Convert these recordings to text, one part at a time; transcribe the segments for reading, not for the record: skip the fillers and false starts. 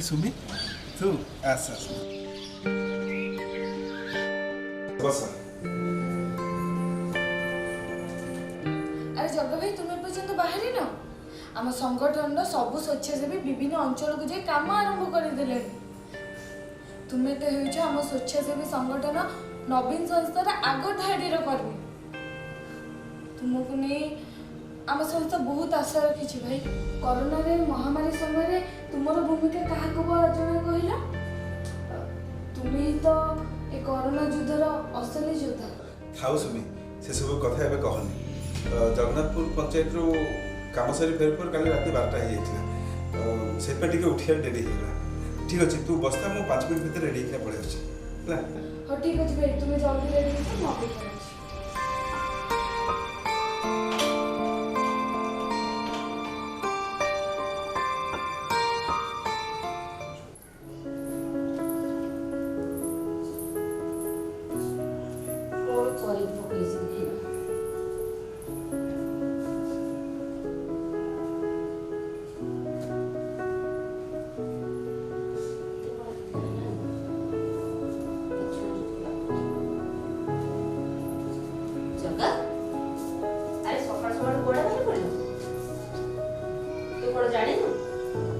सुमी तू आस आस बस अरे जग भाई तुम पर्यंत बाहर न आम संगठन सब स्वेच्छासेवी विभिन्न अंचल को जाई काम आरंभ करदे तुम्हें तो हो आम स्वेच्छासेवी संगठन नवीन संस्थार आग धाड़ी कर्मी तुमको नहीं आम संस्था बहुत आशा रखी भाई कोरोना रे महामारी समय तुमर भूमिका क्या जन कहला तुम्हें तो ए कोरोना युद्धर असली योद्धा थाउ सुमी से सब कथा एबे कहनी जगन्नाथपुर पंचायत रो काम सारी फेर फेर काली रात 12टा हो जाइतला से पे टिके उठिया डेरी हेला ठीक अछि तू बस्ता मु 5 मिनिट भीतर रेडी के पड़े अछि हला हो ठीक अछि भाई तुम्हें जल्दी रेडी हो म अपेक्षा करछि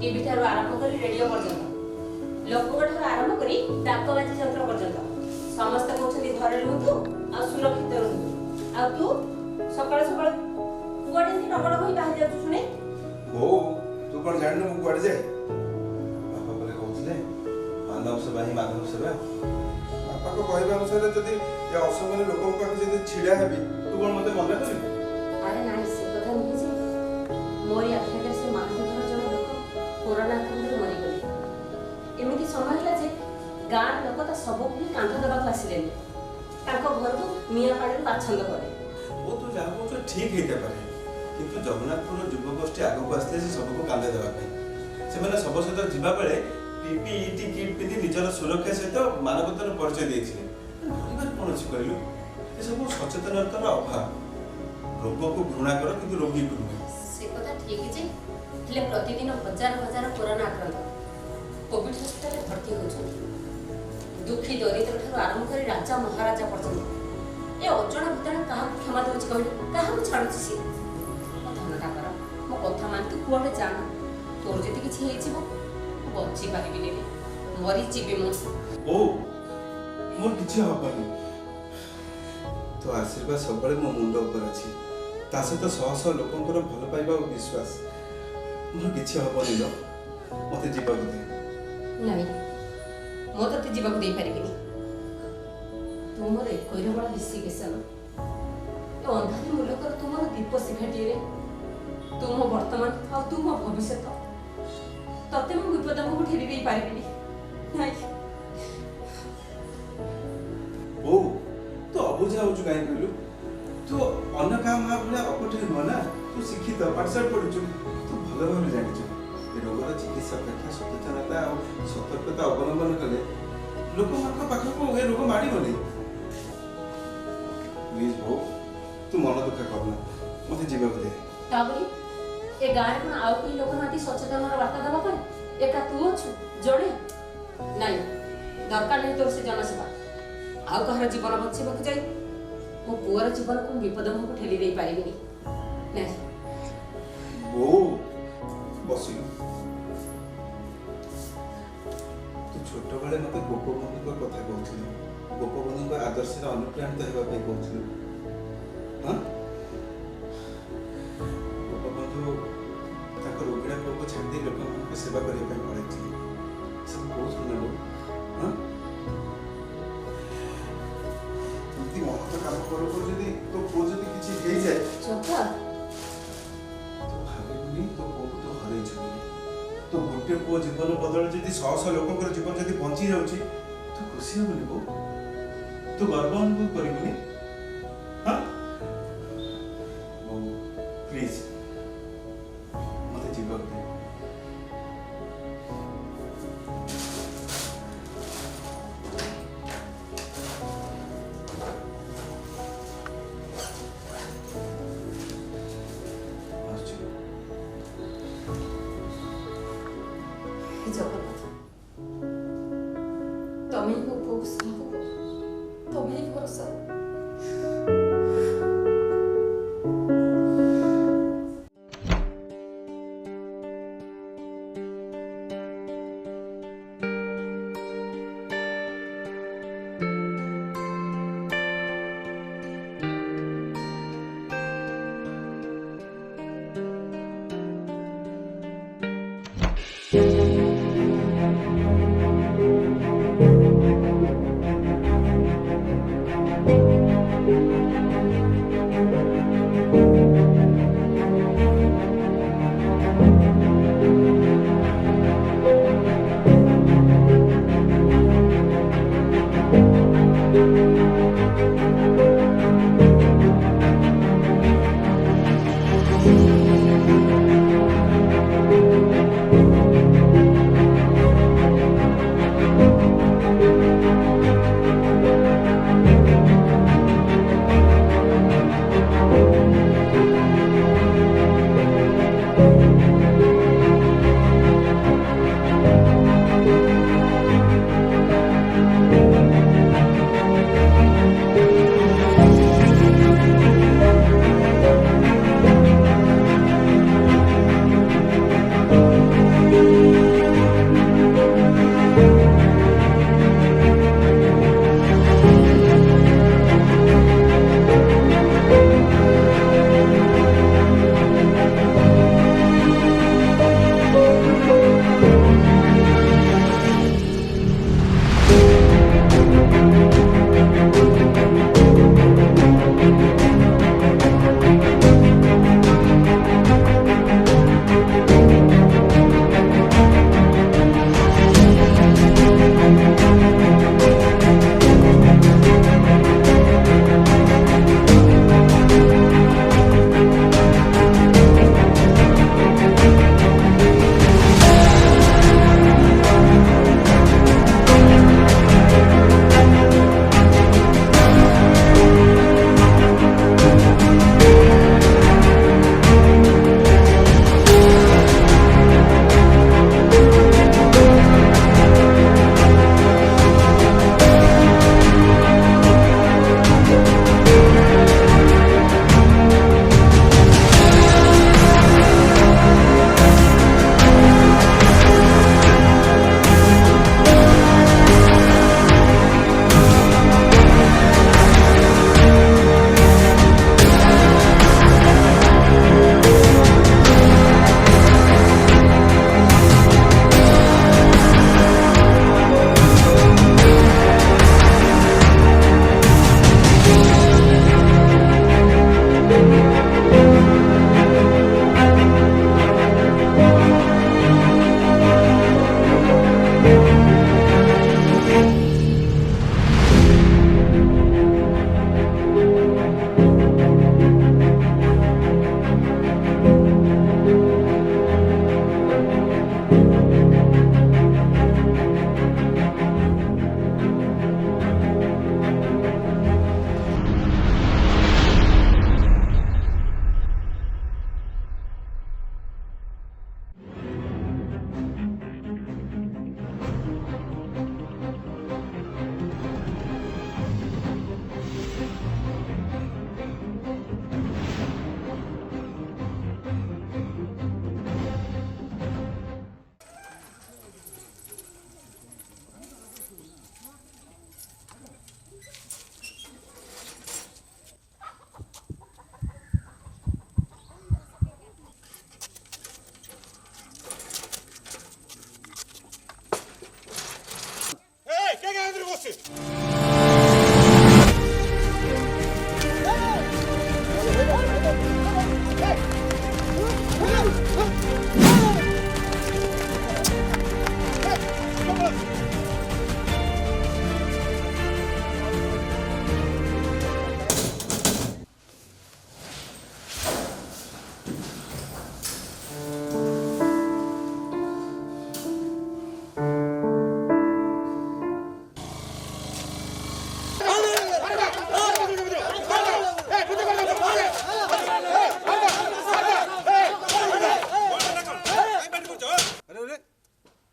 टीवी ठार आरंभ कर रेडियो पर्यंत लोकगठ आरंभ कर डाकबाजी यंत्र पर्यंत समस्त कहते घरे रुहतु आ सुरक्षित रुहतु आ तू सकाळ सकाळ कुआडे नगड़ होई बाहर जातु सुने ओ तू कोन जाननु मु कुआडे जाय बापा बोले कहउछले मानव सेवा ही माधव सेवा बापा को कहबा अनुसार जदी या असमय लोकन पाखे जदी छिडा हेबी तू कोन मते मना करिबी अरे नाही से कथा नहीं जे मोरी आखिर से माधव कोरोना आक्रमण मरी गले एमती समय है जे गाँव लोक तो सब कांध देवाक आसिले घर को निया पानी बाछंद करे वो तो जहाँ कह ठीक होते पारे किंतु जगन्नाथपुर युवगोष्ठी आगक आसते से सबको कांदे देवाई से सब सहित जीवा बेले पीपीईटी किट पिंधि निजर सुरक्षा सहित मानवतार परिचय देते डर कौन अच्छी कहलु ये सब सचेतनतार अभाव रोग को घृणा कर कि रोगी को नुहे से कथा ठीक जे हेले प्रतिदिन हजार हजार कोरोना आक्रांत कोविड हस्पिटाल भर्ती होछन दुखी दरिद्र ठार आरंभ कर राजा महाराजा पर्यंत ए अजणा भूताणु क्या क्षमा दौच कहले क्या छाड़ुची सी धनटा कर मो कथा मान तू कुआडे जाना तोर जति किछि हेइछिबो बच्ची पारिबिनी रे मरी जीवे मो ओ मोर किछि हबनी तो आशीर्वाद सबले मो मुंड ऊपर अछि ता सहित शह शह लोकंकर भल पाइबा और विश्वास मोर किछि हबनी लो मते जीवा को दे नहीं मो तते जीवा को दे पारिबिनी तुमर कोइर बड़ा डिसिगेशन ए अंधारी मुलकर तुमर दीप शिखाटी रे तुम वर्तमान आ तुम भविष्य तते मु विपद को ठेली दे पारिबिनी नहीं ओ तो अबुझा होचु काई कहलु तू अन्य काम भाबला अपठे न ना तू शिक्षित पाठशाला पढुचु तू भलो भाबे जानिचु ए रोगर चिकित्सा अपेक्षा सचेतनता और सतर्कता अवलंबन कले लोकମାନଙ୍କ ପାଖକୁ ଏ ରୋଗ ମାଡ଼ିବନି ପ୍ଲିଜ ଭୋ ତୁ ମନ ଦୁଃଖ କରନା ମୋତେ ଯିବାକୁ ଦେ ताबरी ए गाँव में आउ कोई लोक नाती सचेतन वार्ता देवा पर एका तू अच्छु जड़े नहीं दरकार नहीं तोर से जनसेवा आउ कहर जीवन बचाइबा को जाई मो पुअर जीवन को विपद को ठेली दे पारिबिनी नहीं वो बसी तू छोट बेले मते गोपबंधु कथा कहथिलु गोपबंधु आदर्श रे अनुप्राणित हेबा पे कहथिलु हां गोपबंधु ताको रोगिणा को छाड़ी लोकन को सेवा करिया पे पड़ैछि सब बहुत सुनलो हां तुमती मन तो काम करो जदी तो को जदी किछि हेइ जाय चोका तो गोटे पुओ जीवन बदल जदि शह शह लोक जीवन जदि बंची जाऊँगी तू खुशी हेबुनि बो तू गर्व अनुभव करिबुनि हाँ प्लीज मते जीवन दे जगन्नाथ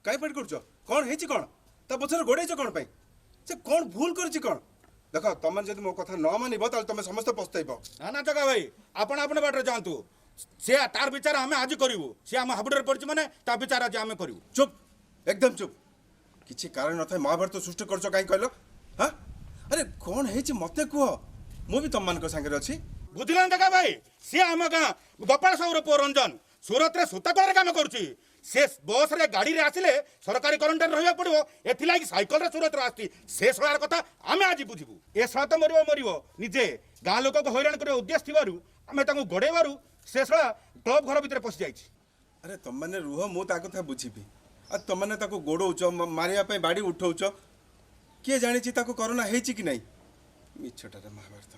କାଇଁ ପାଟି କରୁଛ? କଣ ହେଇଛି? କଣ ତା ପଛରେ ଗୋଡେଇଛ କଣ ପାଇଁ? ସେ କଣ ଭୁଲ କରିଛି? କଣ देख तुम जब मो कथा न मानब ताल तुम समस्त पछताइब। ना ना जगह भाई आपण अपने बाटे जातु से तार विचार आम आज करूँ सी आम हाबुड़े पड़ी मैंने ता विचार आज आम करूँ। चुप एकदम चुप किसी कारण न था महाभारत सृष्टि कर कहीं कहल। हाँ अरे कौन है मत कह मु भी तुम मान सागर अच्छी। बुझल जगह भाई सी आम गाँ गोपाल साहूर पुओ रंजन सूरत रे सूता कलर काम करुच्ची से बस रे गाड़ी रे आसिले सरकारी क्वारंटाइन रहा पड़ो एथि साइकल रे सूरत आसती से शଳାर कथा आम आज बुझू ए शଳା तो मर निजे गाँ लोक को हैरान कर उद्देश्य थी आम गोड़े से शଳା क्लब घर भितर पशि जाइए। अरे तुम मैंने रुह मु ता कथा बुझीबी आ तुम मैंने गोड़ौच मारिया बाड़ी उठौच किए जानी कोरोना है कि नहीं मिछटारे महाभारत।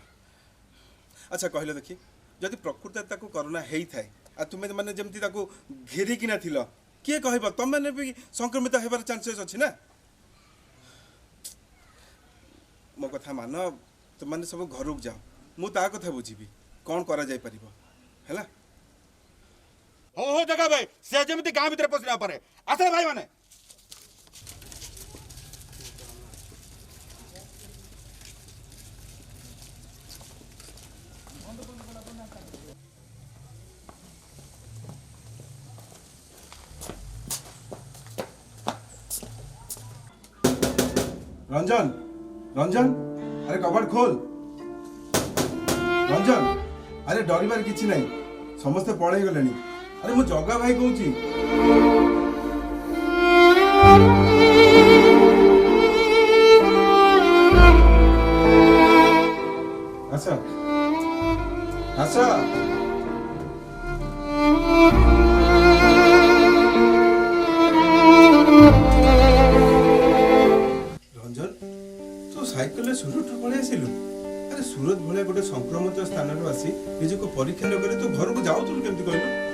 अच्छा कहले देखी जदि प्रकृत कोरोना है थाए आ तुम्हें मैंने जमती घेरिकिना थिल किए कहब तुम मैंने भी संक्रमित होबार चांसेस अच्छी ना। मो कथा मान तुम मैंने सब घर जाओ मु ता कथा बुझीबी कौन करा जाय परिबो हैला। हो जगह भाई से जमी गाँ भीतर पशि ना पारे आसे भाई मैंने रंजन रंजन अरे कबाड़ खोल रंजन अरे डरबार किसी ना समस्ते पड़े गले। अरे मु जगा भाई कहूँ आसा आसा साइकेल सूरत पलि आसिलु। अरे सूरत भाया गोटे संक्रमित स्थान आसी निजक परीक्षा न करे तू घर को जाऊलु केमती कहलु।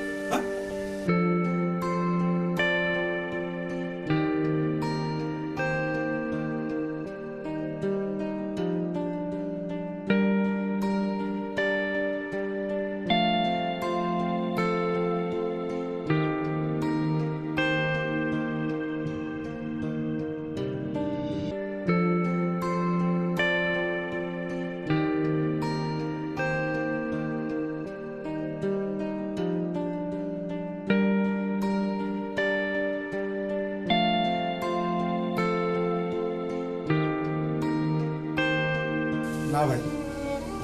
ना भाई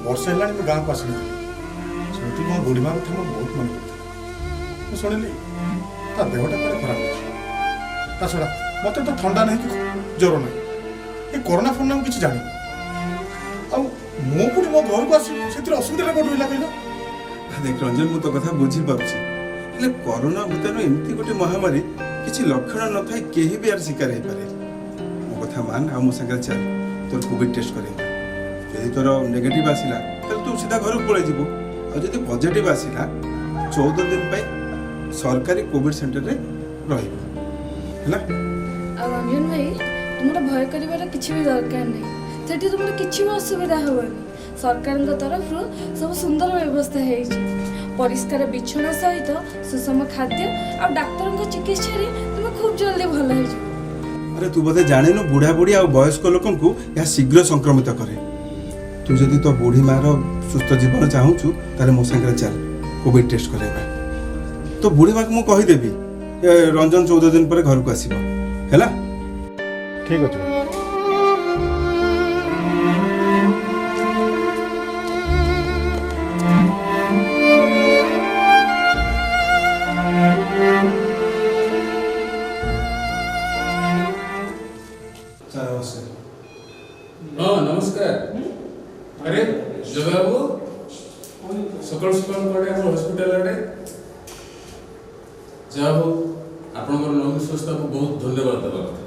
वर्ष है मैं गाँव को आसनी शुणी मो बुढ़ीमा कथा मोर बहुत मन पड़ता मुझे शुणिली ता देहटा कड़े खराब अच्छे ता छड़ा मत तो ठंडा नहीं कि ज्वर ना ये कोरोना फोरोना किसी जानी मो पुणी मो घर को आसी से असुविधा कौन रहा कहल। देख रंजन मु तो कथा बुझी पारुछि हेले कोरोना भूताणु एमती गोटे महामारी किसी लक्षण न थाए केही भी यार शिकार हो पारे। मो कथा मान आ मो संगे चल तोर कोविड टेस्ट करेंगे यदि तोर नेगेटिव आसिला तो तू सीधा घर को पळै जिवो आ जदि पॉजिटिव आसिला 14 दिन पे सरकारी कोविड सेंटर रे रहिबो हैला। आ रंजन भाई तुमरा भय करिवार किछि भी दरकार नहीं सेठी तुमरा किछि भी असुविधा होबनी सरकार तरफ सब सुंदर व्यवस्था है परिष्कार बिछना सहित सुषम खाद्य और डाक्तर चिकित्सा तुम खूब जल्दी भल हो। अरे तू बोधे जाने बुढ़ा बुढ़ी और वयस्क लोक यह शीघ्र संक्रमित करे। तू जदि तो बुढ़ी मार सुस्थ जीवन चाहूचु ताले मो संगे चल कोविड टेस्ट करेबा तो बुढ़ी माँ को मुझे कहीदेवी रंजन 14 दिन पर घर को आसब है। ठीक अच्छे हाँ नमस्कार। अरे जगह बाबू सकाल सकाल कड़े हम हॉस्पिटल आड़े जाओ आपण नविश्वस्ता को बहुत धन्यवाद देवा कथा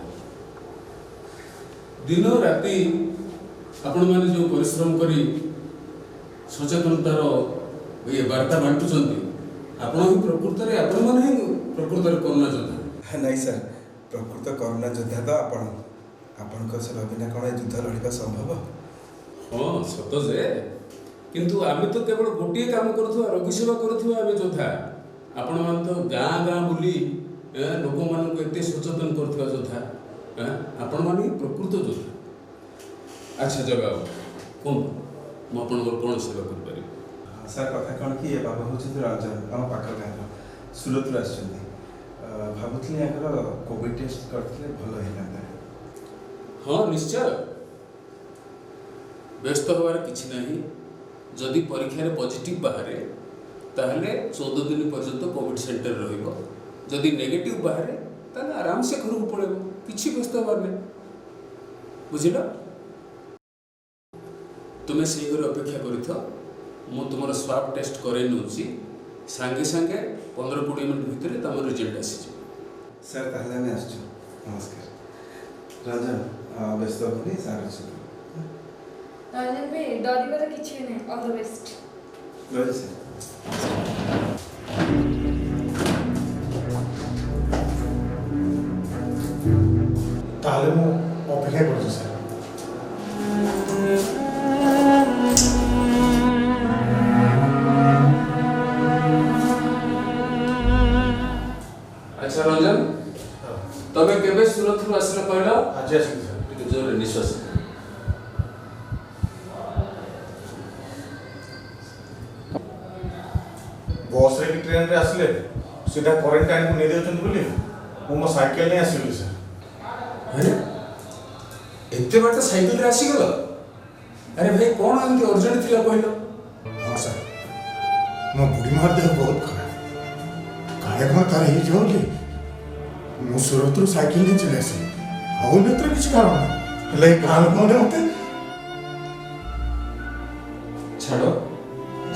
दिन राति आपण मैंने जो परिश्रम करी सचेतनतार ये वार्ता बांटुचंती आपण ही प्रकृत रे आपण माने ही प्रकृत रे कोरोना योद्धा नहीं सर प्रकृत कोरोना योद्धा तो आपण सेवा बिना कौन युद्ध लड़का संभव। हाँ सत जे किंतु आमे तो केवल गोटे काम करुवा रोगी सेवा करुवा आमे योद्धा आपण मान तो गाँ गाँ बुली लोक मान एत सचेतन करुवा योद्धा आपण मान प्रकृत योद्धा। अच्छा जगह କୁହନ୍ତୁ ମୁଁ ଆପଣଙ୍କର କ'ଣ ସେବା କରିପାରିବି? ସାର୍ କଥା କ'ଣ କି ଏ ବାବା ହେଉଛନ୍ତି ରଞ୍ଜନ ଆମ ପାଖ ଗାଁର ସୁରତରୁ ଆସିଛନ୍ତି। ଭାବୁଥିଲି ୟାଙ୍କର କୋଭିଡ଼ ଟେଷ୍ଟ କରିଥିଲେ ଭଲ ହେଇଥାନ୍ତା। ହଁ ନିଶ୍ଚୟ, ବ୍ୟସ୍ତ ହେବାର କିଛି ନାହିଁ। ଯଦି ପରୀକ୍ଷାରେ ପଜିଟିଭ ବାହାରେ ତାହେଲେ 14 ଦିନ ପର୍ଯ୍ୟନ୍ତ କୋଭିଡ଼ ସେଣ୍ଟର ରହିବ। ଯଦି ନେଗେଟିଭ ବାହାରେ ତାହେଲେ ଆରାମସେ ଘରକୁ ପଳେଇବ, କିଛି ବ୍ୟସ୍ତ ହେବାର ନାହିଁ। ବୁଝିଲ? ତୁମେ ସେଇ ଘରେ ଅପେକ୍ଷା କରିଥାଅ, ମୁଁ ତୁମର ସ୍ୱାବ୍ ଟେଷ୍ଟ କରେଇ ନେଉଛି। ସାଙ୍ଗେ ସାଙ୍ଗେ 15-20 ମିନିଟ୍ ଭିତରେ ତୁମ ରେଜଲ୍ଟ ଆସିଯିବ। ସାର୍ ତାହେଲେ ଆମେ ଆସୁଛୁ। ନମସ୍କାର। ରଞ୍ଜନ ବ୍ୟସ୍ତ ହେବନି, ସାର୍ ଅଛନ୍ତି। ରଞ୍ଜନ ଭାଇ ଡରିବାର କିଛି ବି ନାହିଁ। All the best. ରହିଲି ସାର୍। ତାହେଲେ ମୁଁ ଅପେକ୍ଷା କରୁଛି ସାର୍। ଆଚ୍ଛା ରଞ୍ଜନ, ତମେ କେବେ ସୁରତରୁ ଆସିଲ କହିଲ? ଆଜି ଆସିଲି ସାର୍। ଟିକେ ଜୋରରେ ନିଶ୍ୱାସ ନିଅ। ବସ୍ରେ କି ଟ୍ରେନ୍ରେ ଆସିଲେ ସିଧା କ୍ୱାରେଣ୍ଟାଇନ୍କୁ ନେଇଯାଉଛନ୍ତି ବୋଲି ମୁଁ ମୋ ସାଇକେଲ ନେଇ ଆସିଲି ସାର୍। ଆରେ ଏତେ ବାଟ ସାଇକେଲରେ ଆସିଗଲ? ଆରେ ଭାଇ କ'ଣ ଏମିତି ଅର୍ଜେଣ୍ଟ ଥିଲା କହିଲ? ହଁ ସାର୍, ମୋ ବୁଢ଼ୀ ମାର ଦେହ ବହୁତ ଖରାପ। କାଳେ କ'ଣ ତାର ହେଇଯିବ ବୋଲି ମୁଁ ସୁରତରୁ ସାଇକେଲ ନେଇ ଚলে ଆସିଲି। ଆଉ ଏଥିରେ କିଛି କାରଣ ନାହିଁ, ହେଲେ ଏ ଗାଁ ଲୋକମାନେ ମୋତେ ଛାଡ଼,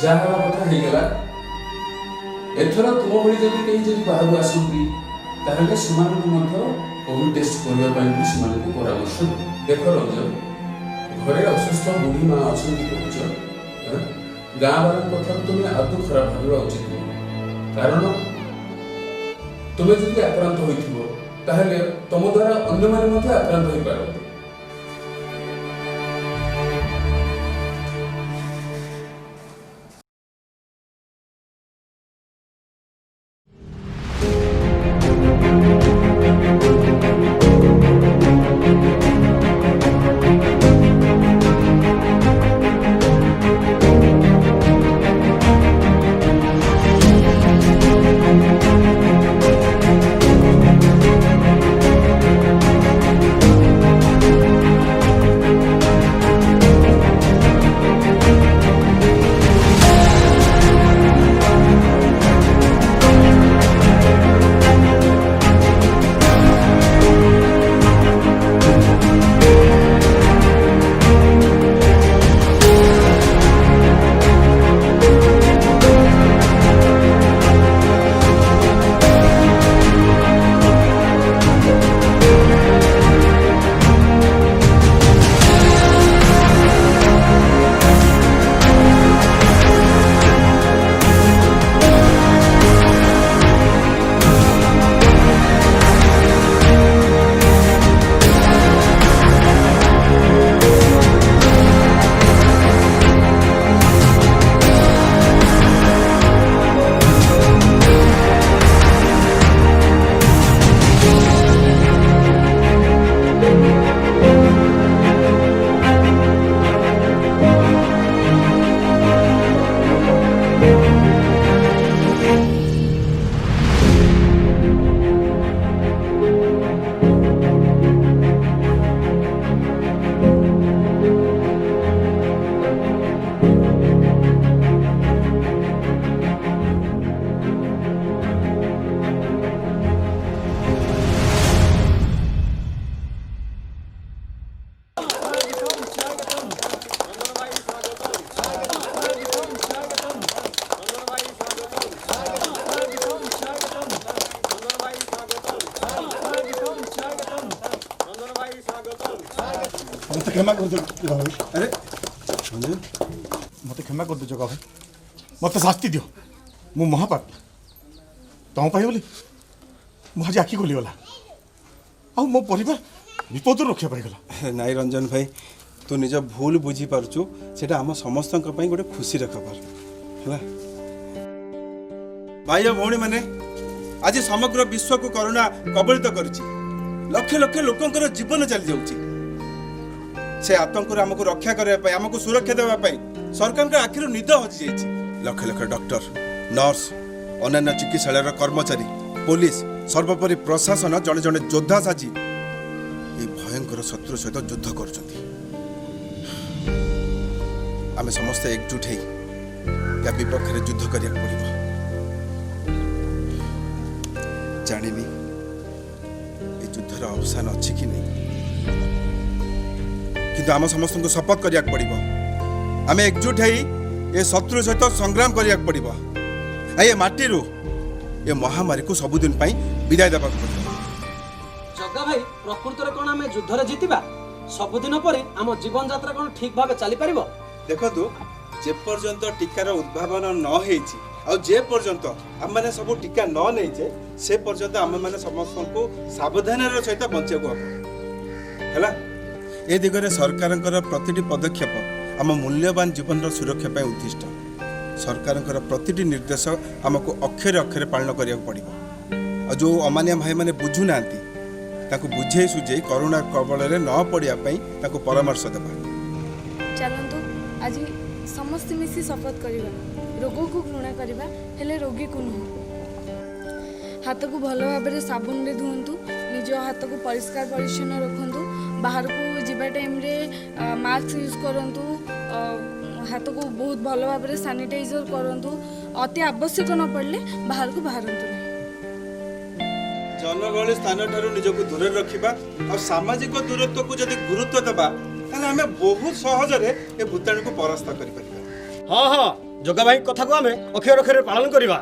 ଯାହା ହେବା କଥା ହେଇଗଲା। ଏଥର ତୁମ ଭଳି ଯଦି ବାହାରୁ ଆସନ୍ତି ତାହେଲେ ସେମାନଙ୍କୁ ମଧ୍ୟ କୋଭିଡ଼ ଟେଷ୍ଟ କରିବା ପାଇଁ ବି ସେମାନଙ୍କୁ ପରାମର୍ଶ ଦେବ। ଦେଖ ରଞ୍ଜନ, ଘରେ ଅସୁସ୍ଥ ବୁଢ଼ୀ ମା ଅଛନ୍ତି କହୁଛ, ଗାଁ ବାଲାଙ୍କ କଥାକୁ ତୁମେ ଆଦୌ ଖରାପ ଭାବିବା ଉଚିତ ନୁହେଁ। କାରଣ ତୁମେ ଯଦି ଆକ୍ରାନ୍ତ ହୋଇଥିବ ତାହେଲେ ତମ ଦ୍ୱାରା ଅନ୍ୟମାନେ ମଧ୍ୟ ଆକ୍ରାନ୍ତ ହୋଇପାରନ୍ତି। ମୋତେ କ୍ଷମା କରିଦେବ ଜଗା ଭାଇ। ଆରେ ରଞ୍ଜନ, ମୋତେ କ୍ଷମା କରିଦିଅ ଜଗା ଭାଇ, ମୋତେ ଶାସ୍ତି ଦିଅ। ମୁଁ ମହାପାପୀ, ତମ ପାଇଁ ବୋଲି ମୁଁ ଆଜି ଆଖି ଖୋଲିଗଲା, ଆଉ ମୋ ପରିବାର ବିପଦରୁ ରକ୍ଷା ପାଇଗଲା। ନାଇଁ ରଞ୍ଜନ ଭାଇ, ତୁ ନିଜ ଭୁଲ ବୁଝିପାରୁଛୁ, ସେଇଟା ଆମ ସମସ୍ତଙ୍କ ପାଇଁ ଗୋଟେ ଖୁସିର ଖବର ହେଲା। ଭାଇ ଓ ଭଉଣୀମାନେ, ଆଜି ସମଗ୍ର ବିଶ୍ୱକୁ କରୋନା କବଳିତ କରିଛି। ଲକ୍ଷ ଲକ୍ଷ ଲୋକଙ୍କର ଜୀବନ ଚାଲି ଯାଉଛି। से आतंक आमको रक्षा करने आमको सुरक्षा देवाई सरकार आखिर निद हजि जाइए लक्ष लक्ष डॉक्टर नर्स अन्य चिकित्सालय कर्मचारी पुलिस सर्वोपरि प्रशासन जड़े जड़े योद्धा साजी ये भयंकर शत्रु सहित युद्ध कर समस्त एकजुट या विपक्ष में युद्ध करिया पड़िबो जानिनी ये युद्धर अवसान अच्छी कि नहीं किंतु आम समस्त को शपथ करिया पड़िबो आम एकजुट है ये शत्रु सहित संग्राम करिया पड़िबो ये माटी ये महामारी को सबुदिन पाई विदाय देबा पड़िबो जग्गा भाई प्रकृत रे कोन आमे युद्ध रे जीतिबा सबुदिन परे आम जीवन यात्रा कोन ठीक भाबे चली परिबो देखो जे पर्यंत टीकार उद्भावन न होईछि आ जे पर्यंत आम माने सब टीका न नैचे से पर्यंत आम माने समस्त को सावधानर सहित बंचिया को हैला ए दिगरे सरकारनकर प्रतिटी पदक्षेप आम मूल्यवान जीवन सुरक्षा पाई उद्दिष्ट सरकारनकर प्रतिटी निर्देश आमको अक्षरे अक्षरे पालन करिया पड़िबो आ जो अमानिया भाई माने बुझु नांती ताको बुझे सुझे कोरोना कबल रे न पड़िया पई ताको परामर्श देबा चलतु आज समस्त मिसी शपथ करवा रोग को घृणा करवा हेले रोगी को नुह हाथ को भल भाव में साबुन रे धुंतु निज हाथ को परिष्कार परिच्छन्न रखंतु बाहर को जीवा टाइम रे मास्क यूज करंतु हाथ को बहुत भल भाव में सैनिटाइजर करंतु अति आवश्यक न पड़ले बाहर को बाहरंतु जनगहली स्थान ठारू निजको दूर रखिबा और सामाजिक दूरत्व को जदि गुरुत्व देबा ताले हमें बहुत सहज रे ए भूताणु को परास्त करि परिबा हां हां जग्गा भाई कथा को आमे अक्षर अक्षर पालन करबा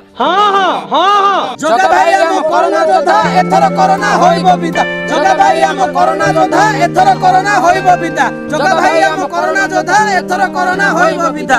जग्गा भाई हम कोरोना योद्धा एथर कोरोना होइबो बिता जग्गा भाई हम कोरोना योद्धा एथर कोरोना होइबो बिता जग्गा भाई हम कोरोना योद्धा एथर कोरोना होइबो बिता।